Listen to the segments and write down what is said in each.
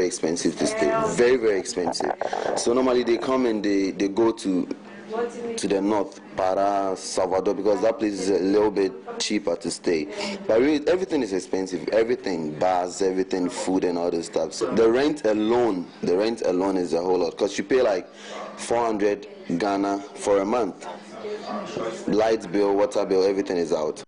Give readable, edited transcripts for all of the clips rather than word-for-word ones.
very expensive to stay. Very, very expensive. So normally they come and they go to the north, Para, Salvador, because that place is a little bit cheaper to stay. But really, everything is expensive. Everything, bars, everything, food and all this stuff. So the rent alone is a whole lot, because you pay like 400 Ghana for a month. Light bill, water bill, everything is out.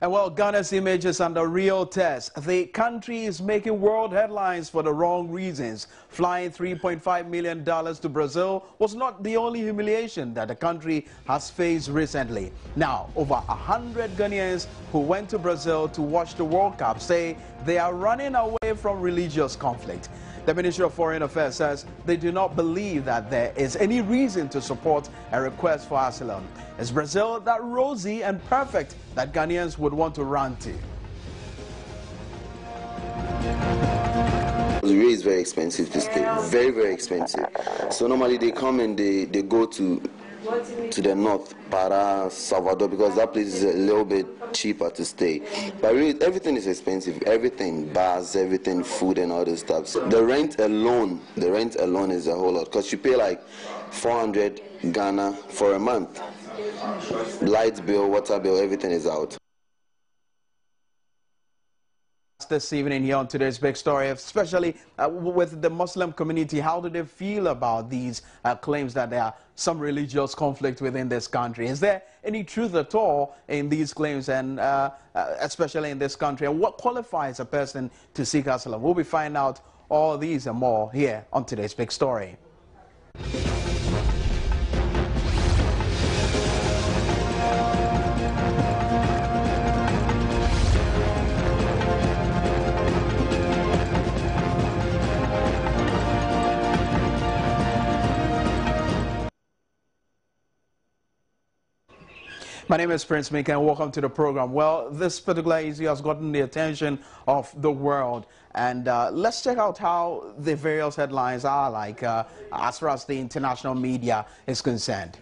And well, Ghana's image is under real test. The country is making world headlines for the wrong reasons. Flying $3.5 million to Brazil was not the only humiliation that the country has faced recently. Now, over 100 Ghanaians who went to Brazil to watch the World Cup say they are running away from religious conflict. The Ministry of Foreign Affairs says they do not believe that there is any reason to support a request for asylum. Is Brazil that rosy and perfect that Ghanaians would want to run to? It is very expensive to stay. Very, very expensive. So normally they come and they go to the north, Para, Salvador, because that place is a little bit cheaper to stay. But really, everything is expensive. Everything, bars, everything, food and all this stuff. So the rent alone is a whole lot, because you pay like 400 Ghana for a month. Light bill, water bill, everything is out. This evening here on today's big story, especially with the Muslim community, how do they feel about these claims that there are some religious conflict within this country? Is there any truth at all in these claims, and especially in this country? And what qualifies a person to seek asylum? We'll be finding out all these and more here on today's big story. My name is Prince Mika and welcome to the program. Well, this particular issue has gotten the attention of the world, and let's check out how the various headlines are like as far as the international media is concerned.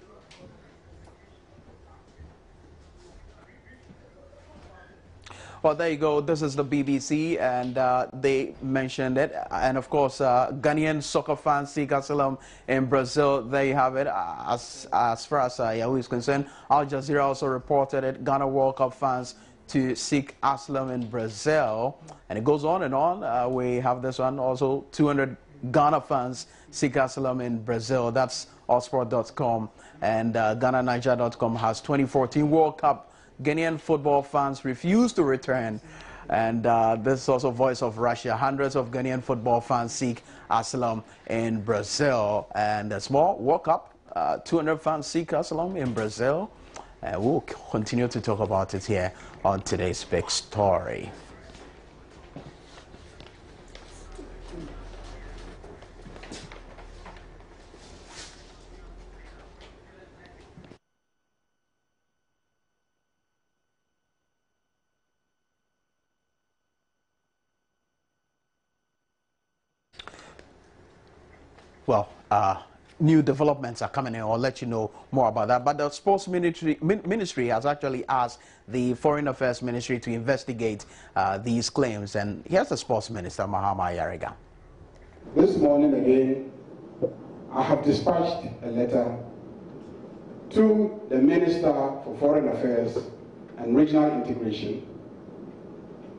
Well, there you go. This is the BBC, and they mentioned it. And of course, Ghanaian soccer fans seek asylum in Brazil. There you have it. As far as Yahoo is concerned, Al Jazeera also reported it. Ghana World Cup fans to seek asylum in Brazil. And it goes on and on. We have this one also. 200 Ghana fans seek asylum in Brazil. That's allsport.com. And GhanaNiger.com has 2014 World Cup Ghanaian football fans refuse to return. And this is also Voice of Russia. Hundreds of Ghanaian football fans seek asylum in Brazil. And a small World Cup, 200 fans seek asylum in Brazil. And we'll continue to talk about it here on today's big story. Well, new developments are coming in. I'll let you know more about that. But the Sports Ministry has actually asked the Foreign Affairs Ministry to investigate these claims. And here's the Sports Minister, Mahama Yarega. This morning again, I have dispatched a letter to the Minister for Foreign Affairs and Regional Integration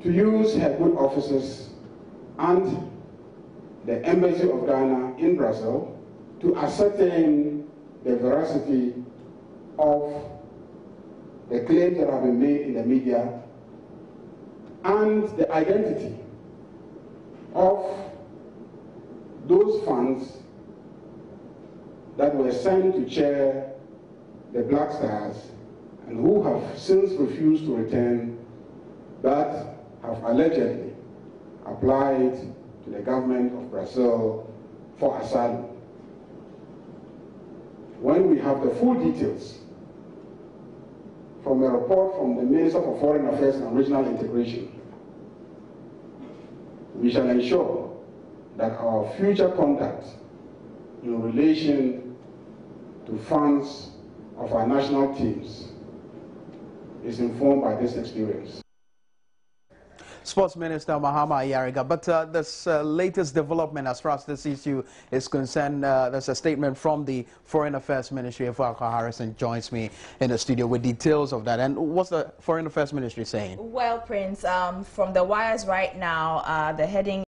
to use her good officers and the Embassy of Ghana in Brazil to ascertain the veracity of the claims that have been made in the media and the identity of those funds that were sent to chair the Black Stars and who have since refused to return, but have allegedly applied to the government of Brazil for asylum. When we have the full details from a report from the Minister for Foreign Affairs and Regional Integration, we shall ensure that our future conduct in relation to funds of our national teams is informed by this experience. Sports Minister Barima Osei. But this latest development as far as this issue is concerned, there's a statement from the Foreign Affairs Ministry. Fuaka Harrison joins me in the studio with details of that. And what's the Foreign Affairs Ministry saying? Well, Prince, from the wires right now, the heading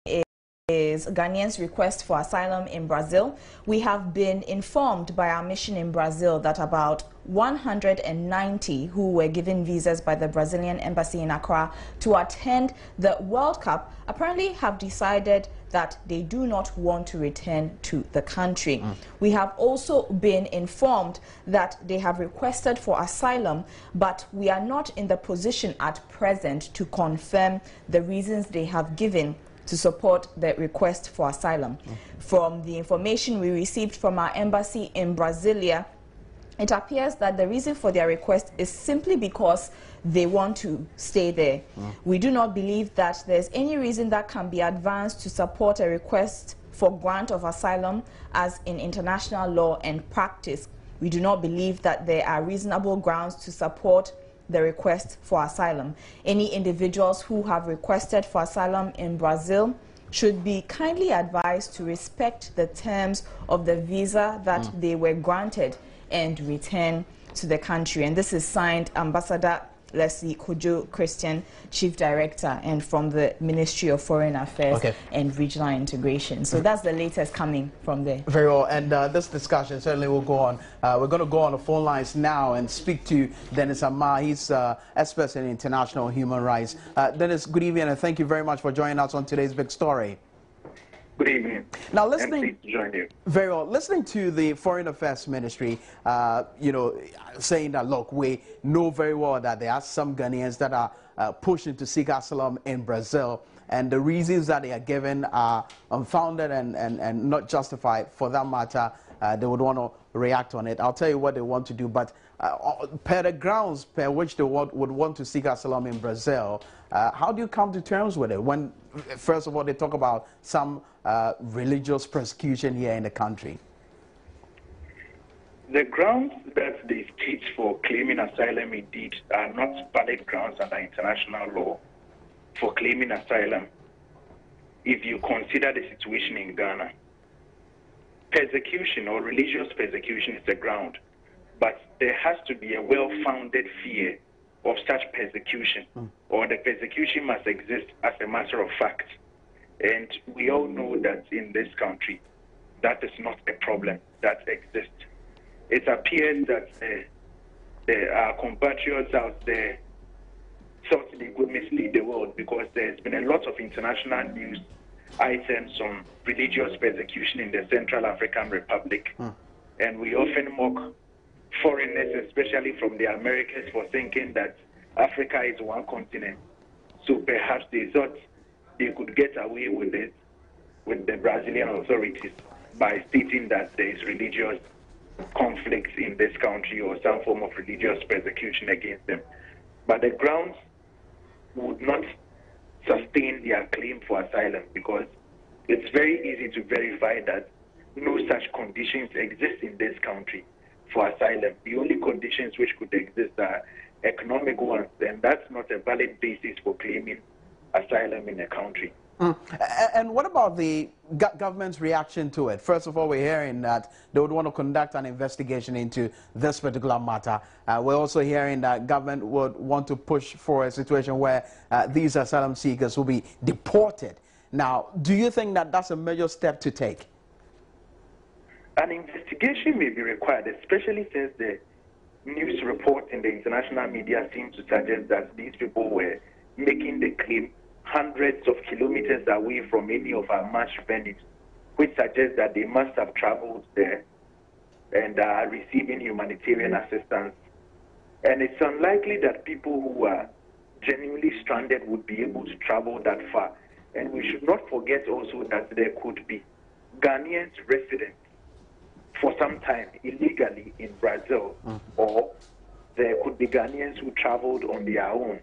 is Ghanaians' request for asylum in Brazil. We have been informed by our mission in Brazil that about 190 who were given visas by the Brazilian embassy in Accra to attend the World Cup apparently have decided that they do not want to return to the country. We have also been informed that they have requested for asylum, but we are not in the position at present to confirm the reasons they have given to support the request for asylum. From the information we received from our embassy in Brasilia, it appears that the reason for their request is simply because they want to stay there. We do not believe that there's any reason that can be advanced to support a request for grant of asylum as in international law and practice. We do not believe that there are reasonable grounds to support the request for asylum. Any individuals who have requested for asylum in Brazil should be kindly advised to respect the terms of the visa that they were granted and return to the country. And this is signed Ambassador Leslie Kojo Christian, Chief Director, and from the Ministry of Foreign Affairs and Regional Integration. So that's the latest coming from there. Very well, and this discussion certainly will go on. We're going to go on the phone lines now and speak to Dennis Amar. He's expert in international human rights. Dennis, good evening, and thank you very much for joining us on today's big story. Good evening. Now, listening, very well, listening to the Foreign Affairs Ministry, saying that, look, we know very well that there are some Ghanaians that are pushing to seek asylum in Brazil, and the reasons that they are given are unfounded and not justified. For that matter, they would want to react on it. I'll tell you what they want to do, but per the grounds per which they would want to seek asylum in Brazil, how do you come to terms with it when, first of all, they talk about some religious persecution here in the country? The grounds that they state for claiming asylum indeed are not valid grounds under international law for claiming asylum if you consider the situation in Ghana. Persecution or religious persecution is a ground, but there has to be a well-founded fear of such persecution, or the persecution must exist as a matter of fact. And we all know that in this country, that is not a problem that exists. It appears that there are compatriots out there thought they could mislead the world because there's been a lot of international news items on religious persecution in the Central African Republic. And we often mock foreigners, especially from the Americas, for thinking that Africa is one continent. So perhaps they thought they could get away with it with the Brazilian authorities by stating that there is religious conflicts in this country or some form of religious persecution against them. But the grounds would not sustain their claim for asylum because it's very easy to verify that no such conditions exist in this country for asylum. The only conditions which could exist are economic ones, and that's not a valid basis for claiming asylum in a country. And what about the government's reaction to it? First of all, we're hearing that they would want to conduct an investigation into this particular matter. We're also hearing that government would want to push for a situation where these asylum seekers will be deported. Now, do you think that that's a major step to take? An investigation may be required, especially since the news reports in the international media seem to suggest that these people were making the claim hundreds of kilometers away from any of our match venues, which suggests that they must have traveled there and are receiving humanitarian assistance. And it's unlikely that people who are genuinely stranded would be able to travel that far. And we should not forget also that there could be Ghanaians residents for some time illegally in Brazil, or there could be Ghanaians who traveled on their own.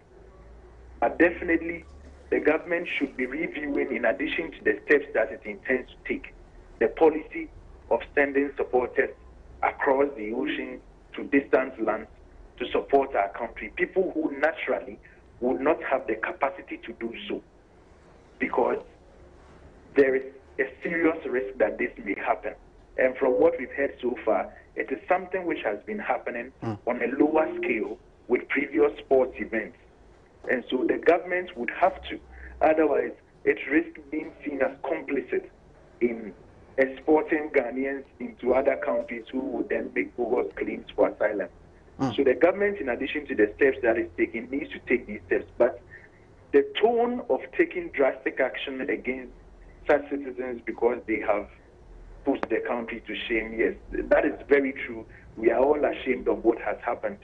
But definitely, the government should be reviewing, in addition to the steps that it intends to take, the policy of sending supporters across the ocean to distant lands to support our country, people who naturally would not have the capacity to do so. because there is a serious risk that this may happen. And from what we've heard so far, it is something which has been happening on a lower scale with previous sports events. And so the government would have to, otherwise it risks being seen as complicit in exporting Ghanaians into other countries who would then make bogus claims for asylum. So the government, in addition to the steps that it's taking, needs to take these steps. But the tone of taking drastic action against such citizens because they have put the country to shame, yes, that is very true. We are all ashamed of what has happened.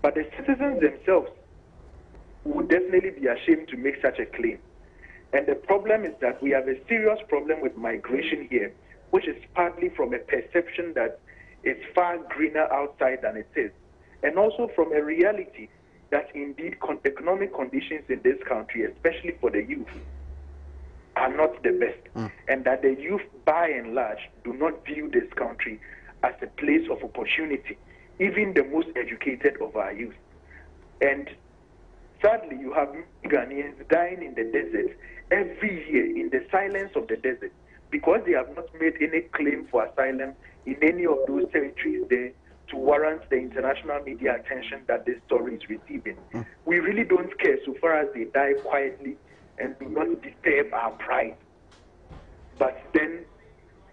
But the citizens themselves would definitely be ashamed to make such a claim. And the problem is that we have a serious problem with migration here, which is partly from a perception that it's far greener outside than it is, and also from a reality that indeed economic conditions in this country, especially for the youth, are not the best, and that the youth, by and large, do not view this country as a place of opportunity, even the most educated of our youth. And sadly, you have Ghanaians dying in the desert every year, in the silence of the desert, because they have not made any claim for asylum in any of those territories there to warrant the international media attention that this story is receiving. We really don't care so far as they die quietly and do not disturb our pride. But then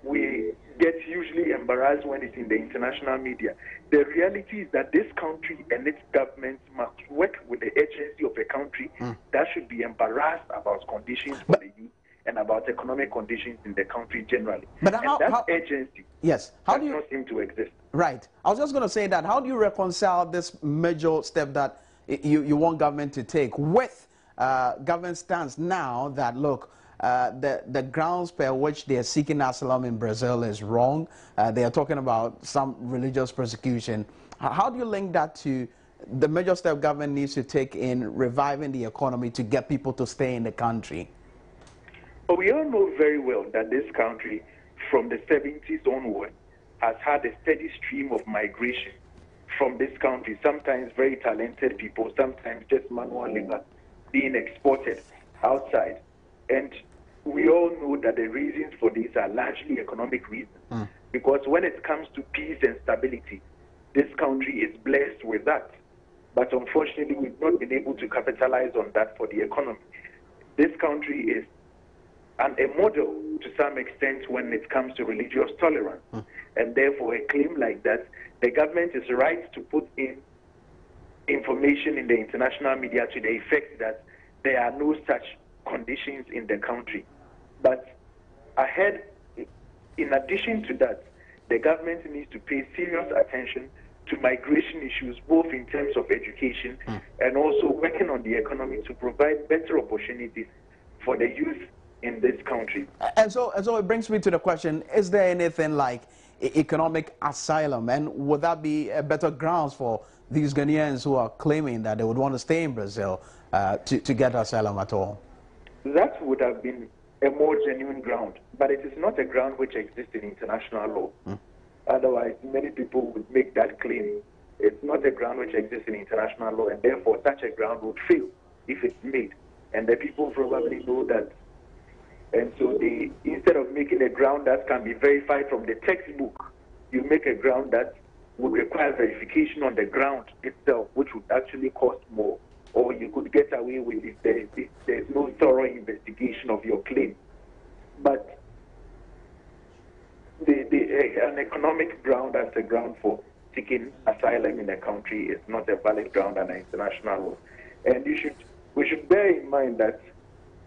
we get usually embarrassed when it's in the international media. The reality is that this country and its government must work with the agency of a country that should be embarrassed about conditions for the youth and about economic conditions in the country generally. But that agency does not seem to exist. Right. I was just going to say that. How do you reconcile this major step that you want government to take with government stance now that, look, the grounds per which they are seeking asylum in Brazil is wrong? They are talking about some religious persecution. How do you link that to the major step government needs to take in reviving the economy to get people to stay in the country? But we all know very well that this country, from the 70s onward, has had a steady stream of migration from this country, sometimes very talented people, sometimes just manual labor being exported outside. And we all know that the reasons for this are largely economic reasons, because when it comes to peace and stability, this country is blessed with that. But unfortunately, we've not been able to capitalize on that for the economy. This country is a model to some extent when it comes to religious tolerance. And therefore, a claim like that, the government is right to put in information in the international media to the effect that there are no such conditions in the country. But ahead, in addition to that, the government needs to pay serious attention to migration issues, both in terms of education and also working on the economy to provide better opportunities for the youth in this country. And so it brings me to the question, is there anything like economic asylum, and would that be a better grounds for these Ghanaians who are claiming that they would want to stay in Brazil to get asylum at all? That would have been a more genuine ground, but it is not a ground which exists in international law. Otherwise, many people would make that claim. It's not a ground which exists in international law, and therefore such a ground would fail if it's made. And the people probably know that. And so they, instead of making a ground that can be verified from the textbook, you make a ground that would require verification on the ground itself, which would actually cost more. Or you could get away with it if there's no thorough investigation of your claim. But an economic ground as a ground for seeking asylum in a country is not a valid ground under international law. And we should bear in mind that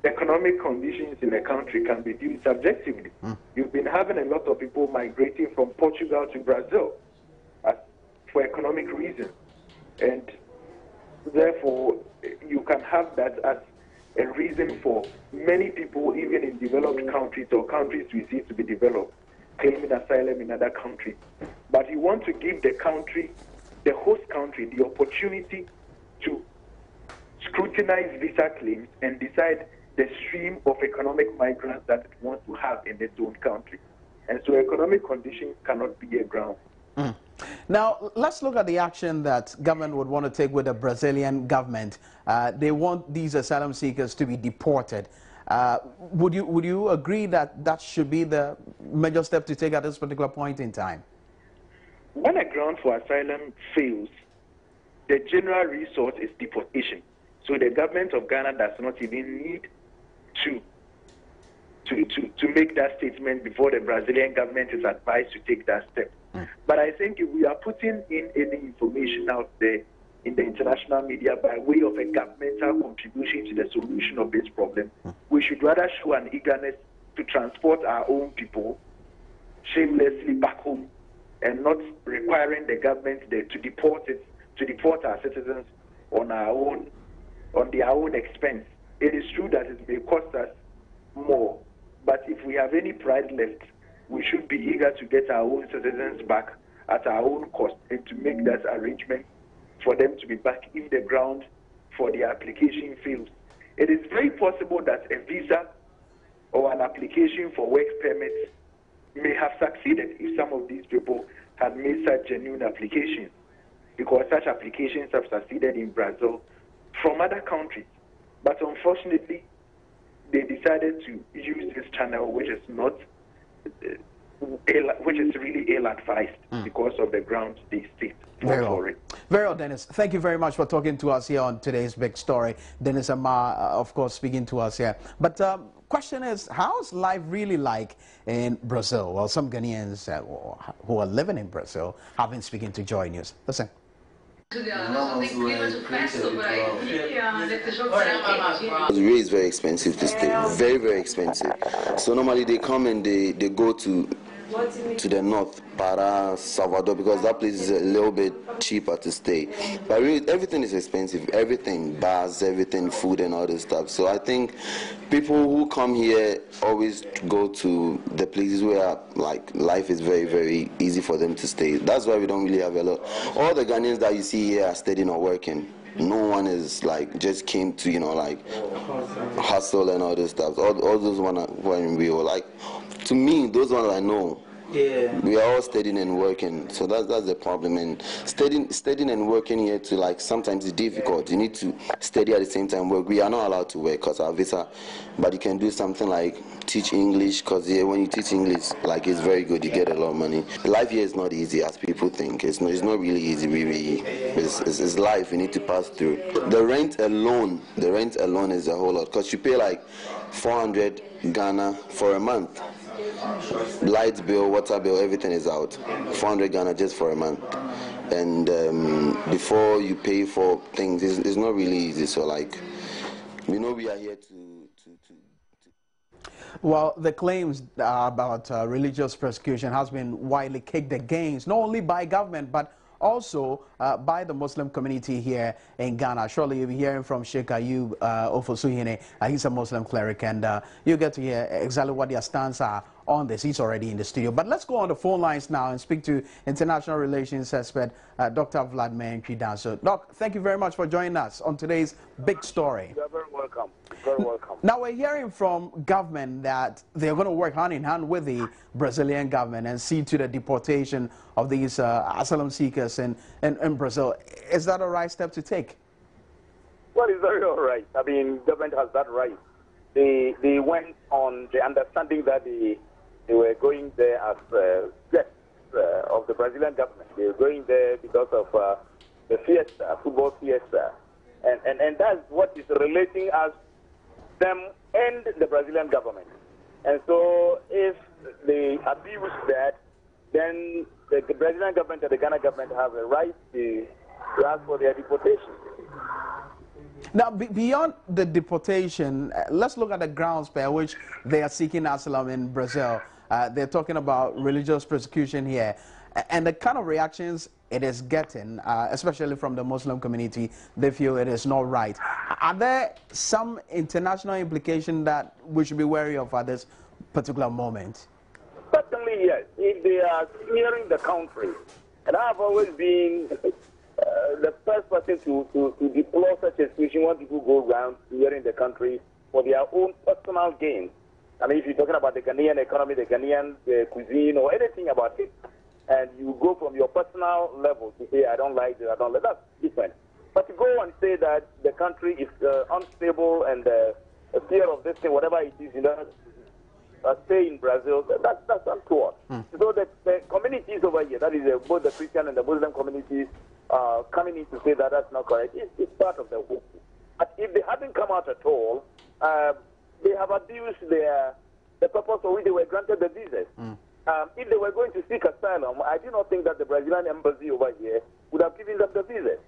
economic conditions in a country can be viewed subjectively. You've been having a lot of people migrating from Portugal to Brazil for economic reasons. And therefore, you can have that as a reason for many people, even in developed countries or countries we see to be developed, claiming asylum in other countries. But you want to give the country, the host country, the opportunity to scrutinize visa claims and decide the stream of economic migrants that it wants to have in its own country. And so economic conditions cannot be a ground. Now, let's look at the action that government would want to take with the Brazilian government. They want these asylum seekers to be deported. Would you agree that that should be the major step to take at this particular point in time? When a ground for asylum fails, the general resort is deportation. So the government of Ghana does not even need to make that statement before the Brazilian government is advised to take that step. But I think if we are putting in any information out there in the international media by way of a governmental contribution to the solution of this problem, we should rather show an eagerness to transport our own people shamelessly back home and not requiring the government to deport our citizens on their own expense. It is true that it may cost us more, but if we have any pride left, we should be eager to get our own citizens back at our own cost and to make that arrangement for them to be back in the ground for the application fails. It is very possible that a visa or an application for work permit may have succeeded if some of these people had made such genuine applications, because such applications have succeeded in Brazil from other countries. But unfortunately, they decided to use this channel, which is not, which is really ill-advised because of the ground they state for it. Very well, Dennis. Thank you very much for talking to us here on today's big story. Dennis Amar, of course, speaking to us here. But question is, how's life really like in Brazil? Well, some Ghanaians who are living in Brazil have been speaking to Joy News. Listen. It's really very expensive to stay, very, very expensive. So normally they come and they go to the north, Para, Salvador, because that place is a little bit cheaper to stay. But really, everything is expensive, everything, bars, everything, food and all this stuff. So I think people who come here always go to the places where like life is very, very easy for them to stay. That's why we don't really have a lot. All the Ghanaians that you see here are studying or working. No one is like just came to, you know, like hustle and all this stuff. All those ones who are in real, like, to me, those ones I know, we are all studying and working, so that's the problem. And studying and working here to, like, sometimes it's difficult. You need to study at the same time work. We are not allowed to work because our visa, but you can do something like teach English, because here when you teach English, like, it's very good. You get a lot of money. Life here is not easy as people think. It's not really easy. Really, it's life. You need to pass through. The rent alone is a whole lot, because you pay like 400 Ghana for a month. Light bill, water bill, everything is out. 400 Ghana just for a month. And before you pay for things, it's not really easy. So, like, we know we are here to Well, the claims about religious persecution has been widely kicked against, not only by government, but also by the Muslim community here in Ghana. Surely you'll be hearing from Sheikh Ayub Ofosuhene. He's a Muslim cleric, and you get to hear exactly what their stance are on this. He's already in the studio. But let's go on the phone lines now and speak to international relations expert Dr. Vladimir Nkwidanso. Doc, thank you very much for joining us on today's big story. You're very welcome. Very welcome. Now, we're hearing from government that they're going to work hand in hand with the Brazilian government and see to the deportation of these asylum seekers in Brazil. Is that a right step to take? Well, it's very all right. I mean, government has that right. They went on the understanding that they were going there as guests of the Brazilian government. They were going there because of the fiesta, football fiesta. And that's what is relating us, them and the Brazilian government. And so if they abuse that, then the Brazilian government and the Ghana government have a right to ask for their deportation. Now, beyond the deportation, let's look at the grounds by which they are seeking asylum in Brazil. They're talking about religious persecution here. And the kind of reactions it is getting, especially from the Muslim community, they feel it is not right. Are there some international implications that we should be wary of at this particular moment? Certainly, yes. If they are smearing the country, and I've always been the first person to deplore such a situation when people go around smearing the country for their own personal gain. I mean, if you're talking about the Ghanaian economy, the Ghanaian cuisine, or anything about it, and you go from your personal level to say, I don't like it, that's different. But to go and say that the country is unstable and a fear of this thing, whatever it is, stay in Brazil. That's untoward. So the communities over here, that is both the Christian and the Muslim communities, coming in to say that that's not correct. It's part of the whole. But if they hadn't come out at all, they have abused the purpose for which they were granted the visas. If they were going to seek asylum, I do not think that the Brazilian embassy over here would have given them the visas.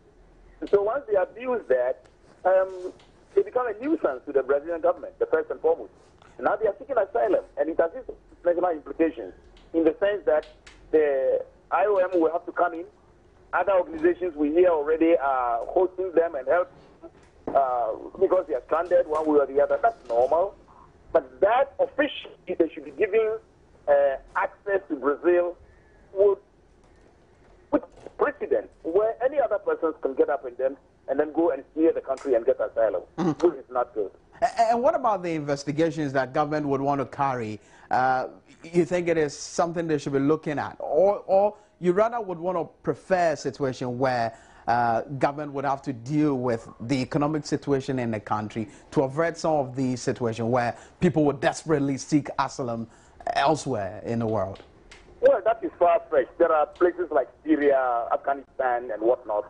So once they abuse that, they become a nuisance to the Brazilian government, the first and foremost. And now they are seeking asylum, and it has national implications in the sense that the IOM will have to come in. Other organizations we hear already are hosting them and help because they are stranded one way or the other. That's normal. But that officially they should be giving access to Brazil would put precedent where any other persons can get up in them and then go and steer the country and get asylum. This is not good. And what about the investigations that government would want to carry? You think it is something they should be looking at? Or you rather would want to prefer a situation where government would have to deal with the economic situation in the country to avert some of the situation where people would desperately seek asylum elsewhere in the world? Well, that is far-fetched. There are places like Syria, Afghanistan, and whatnot,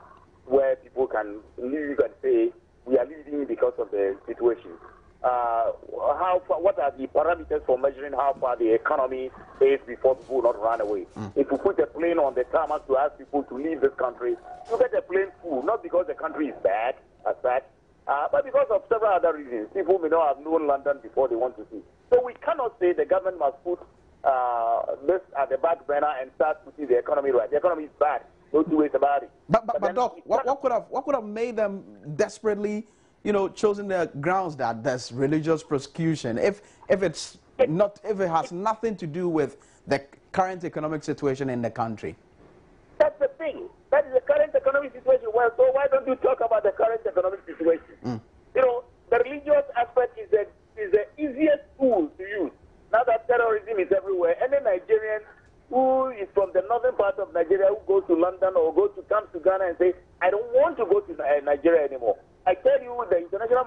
where people can live and say, we are leaving because of the situation. What are the parameters for measuring how far the economy is before people will not run away? If you put a plane on the tarmac to ask people to leave this country, you get a plane full, not because the country is bad, as such, but because of several other reasons. People may not have known London before they want to see. So we cannot say the government must put this at the back burner and start putting the economy right. The economy is bad. No two ways about it. But Doc, what could have made them desperately, chosen the grounds that there's religious persecution? If it has nothing to do with the current economic situation in the country. That's the thing. That is the current economic situation. Well, so why don't you talk about the current economic situation? The religious aspect is the easiest tool to use. Now that terrorism is everywhere, any Nigerian who is from the northern part of Nigeria who goes to London or comes to Ghana and say, I don't want to go to Nigeria anymore. I tell you, the International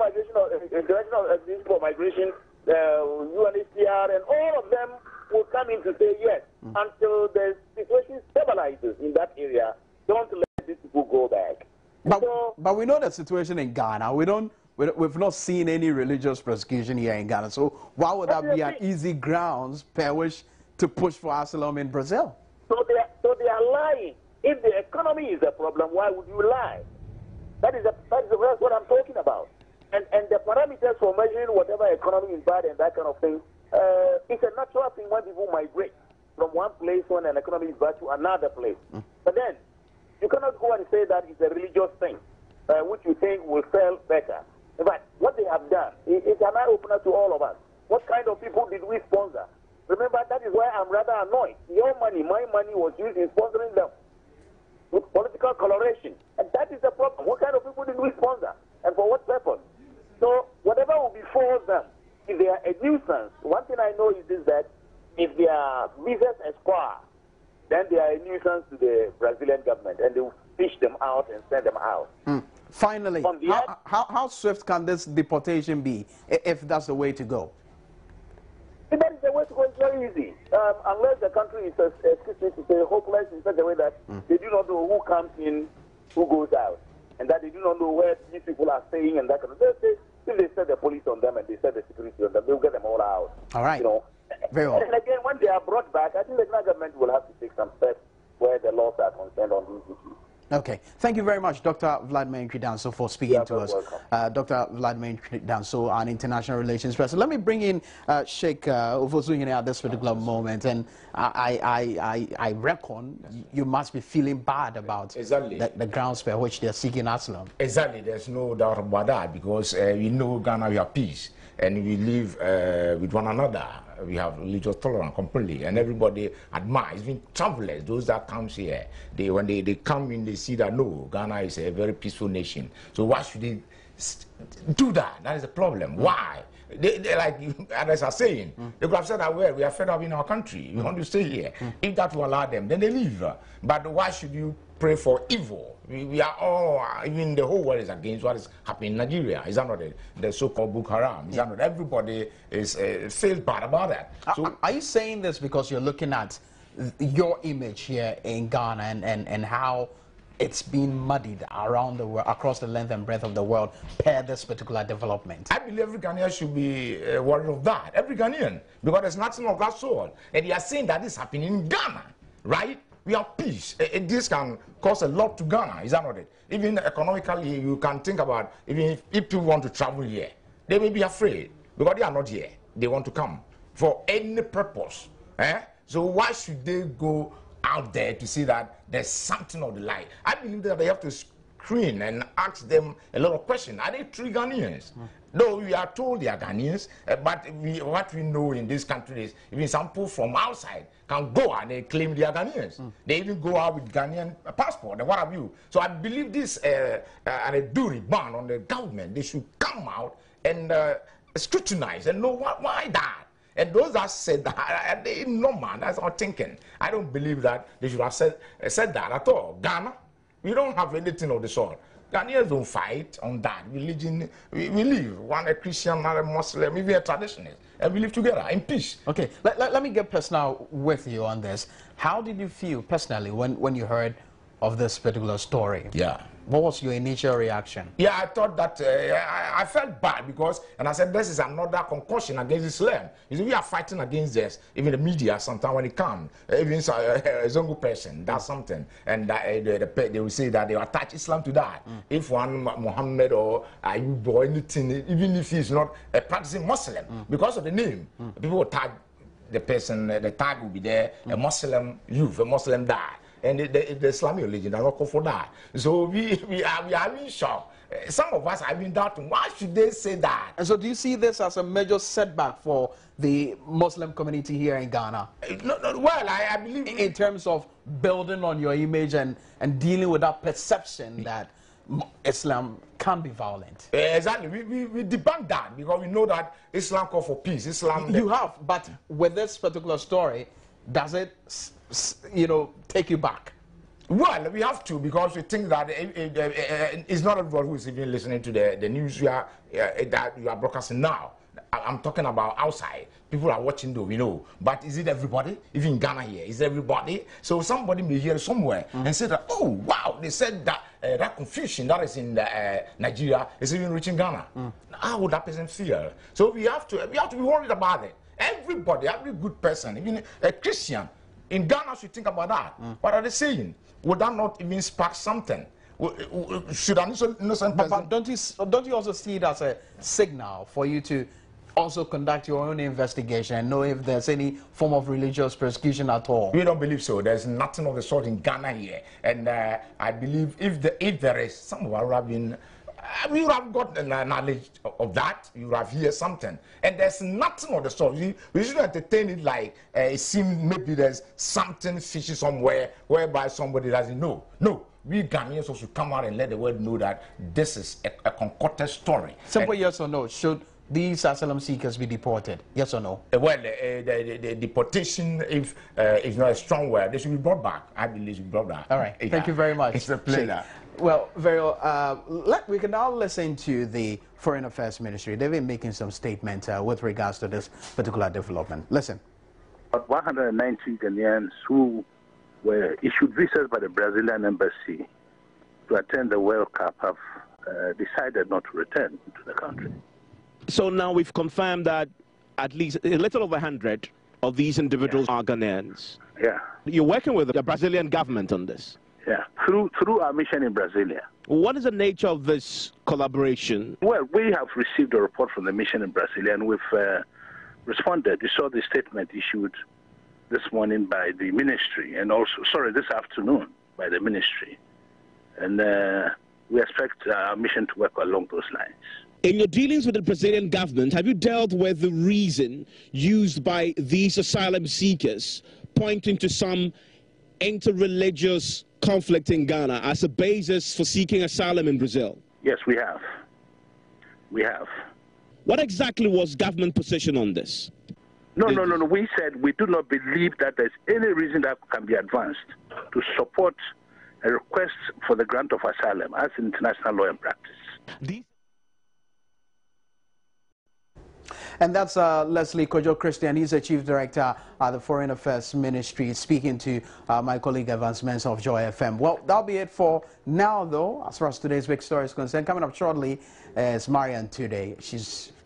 Organization for Migration, UNHCR, and all of them will come in to say yes until the situation stabilizes in that area. Don't let these people go back. But we know the situation in Ghana. We've not seen any religious persecution here in Ghana. So why would that be an easy grounds per which to push for asylum in Brazil? So they are lying. If the economy is a problem, why would you lie? That's what I'm talking about. And the parameters for measuring whatever economy is bad and that kind of thing, it's a natural thing when people migrate from one place when an economy is bad to another place. But then you cannot go and say that it's a religious thing, which you think will sell better. But what they have done is an eye-opener to all of us. What kind of people did we sponsor? Remember, that is why I'm rather annoyed. Your money, my money was used in sponsoring them with political coloration. And that is the problem. What kind of people did we sponsor? And for what purpose? So whatever will befall them, if they are a nuisance, one thing I know is this, that if they are visas expire, then they are a nuisance to the Brazilian government, and they will fish them out and send them out. Finally, how swift can this deportation be, if that's the way to go? If that is the way to go, it's very easy. Unless the country is, excuse me to say, hopeless in such a way that they do not know who comes in, who goes out, and that they do not know where these people are staying and that kind of thing. If they set the police on them and they set the security on them, they'll get them all out. All right. Very well. And again, when they are brought back, I think the government will have to take some steps where the laws are concerned on these issues. Okay. Thank you very much, Dr. Vladimir Nkri-Danso, for speaking to us. Dr. Vladimir Nkri-Danso, an international relations person. Let me bring in Sheikh Ofosuhene at this particular moment. And I reckon you must be feeling bad about the grounds for which they are seeking asylum. Exactly. There's no doubt about that, because we know Ghana, we have peace, and we live with one another. We have religious tolerance completely, and everybody admires, even travelers, those that come here, when they come in, they see that no, Ghana is a very peaceful nation. So why should they do that? That is the problem. Why? They like others are saying, they could have said that, well, we are fed up in our country. We want to stay here. If that will allow them, then they leave. But why should you pray for evil? We are all, even the whole world is against what is happening in Nigeria. Is that not the so-called Boko Haram? Is that not? Everybody is feels bad about that. So, are you saying this because you're looking at your image here in Ghana and how it's been muddied around the world, across the length and breadth of the world, per this particular development? I believe every Ghanaian should be worried of that. Every Ghanaian, because there's nothing of that sort. And they are saying that this is happening in Ghana, right? We have peace. This can cause a lot to Ghana, is that not it? Even economically, you can think about, even if people want to travel here, they may be afraid, because they are not here. They want to come for any purpose. So why should they go out there to see that there's something of the light? I believe that they have to screen and ask them a lot of questions. Are they true Ghanaians? Though we are told they are Ghanaians, but what we know in this country is even some people from outside can go and they claim they are Ghanaians. They even go out with Ghanaian passport and what have you. So I believe this and a duty ban on the government. They should come out and scrutinize and know why that. And those that said that, they normal, that's our thinking. I don't believe that they should have said that at all. Ghana, we don't have anything of the sort. Ghanaians don't fight on that. Religion, we live, one a Christian, one a Muslim, even a traditionalist, and we live together in peace. Okay, let me get personal with you on this. How did you feel personally when you heard of this particular story? Yeah. What was your initial reaction? Yeah, I thought that, I felt bad because, and I said, this is another concussion against Islam. You see, we are fighting against this. Even the media, sometimes when it comes, even a Zongo person does something, and they will say that they will attach Islam to that. If one Muhammad or Ayub or anything, even if he's not a practicing Muslim, because of the name, people will tag the person, the tag will be there, a Muslim youth, a Muslim dad. And the Islamic religion are not called for that. So we are in shock. Some of us have been doubting, why should they say that? And so do you see this as a major setback for the Muslim community here in Ghana? Well, I believe... In terms of building on your image and dealing with that perception that Islam can be violent. Exactly. We debunk that because we know that Islam calls for peace. Islam... You have, but with this particular story, does it, take you back? Well, we have to, because we think that it's not everyone who is even listening to the news that you are broadcasting now. I'm talking about outside. People are watching though, we know. But is it everybody? Even in Ghana here, is everybody? So somebody may hear somewhere and say that, oh, wow, they said that that confusion that is in Nigeria is even reaching Ghana. How would that person feel? So we have to be worried about it. Everybody, every good person, even a Christian in Ghana should think about that. What are they saying? Would that not even spark something? Should an innocent person... But don't you also see it as a signal for you to also conduct your own investigation and know if there's any form of religious persecution at all? We don't believe so. There's nothing of the sort in Ghana here. And I believe if there is, some would have been... we would have got the knowledge of that. You would have heard something. And there's nothing of the sort. We should entertain it like it seems maybe there's something fishy somewhere whereby somebody doesn't know. No. We Ghanaians also come out and let the world know that this is a concocted story. Simple yes or no. Should these asylum seekers be deported? Yes or no? Well, the deportation, if not a strong word, they should be brought back. I believe they should be brought back. All right. Thank you very much. It's a pleasure. Well, very well. We can now listen to the Foreign Affairs Ministry. They've been making some statements with regards to this particular development. Listen. About 190 Ghanaians who were issued visas by the Brazilian embassy to attend the World Cup have decided not to return to the country. So now we've confirmed that at least a little over 100 of these individuals are Ghanaians. Yeah. You're working with the Brazilian government on this? Yeah, through our mission in Brasilia. What is the nature of this collaboration? Well, we have received a report from the mission in Brasilia and we've responded. We saw the statement issued this morning by the ministry and also, this afternoon by the ministry. And we expect our mission to work along those lines. In your dealings with the Brazilian government, have you dealt with the reason used by these asylum seekers pointing to some interreligious conflict in Ghana as a basis for seeking asylum in Brazil? Yes, we have. We have. What exactly was government position on this? No. We said we do not believe that there's any reason that can be advanced to support a request for the grant of asylum as international law and practice. And that's Leslie Kojo Christian. He's the Chief Director at the Foreign Affairs Ministry, speaking to my colleague Evans Mensah of Joy FM. Well, that'll be it for now, though, as far as today's big story is concerned. Coming up shortly is Marian today.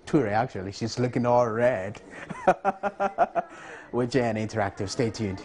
Ture, actually. She's looking all red. With JN Interactive. Stay tuned.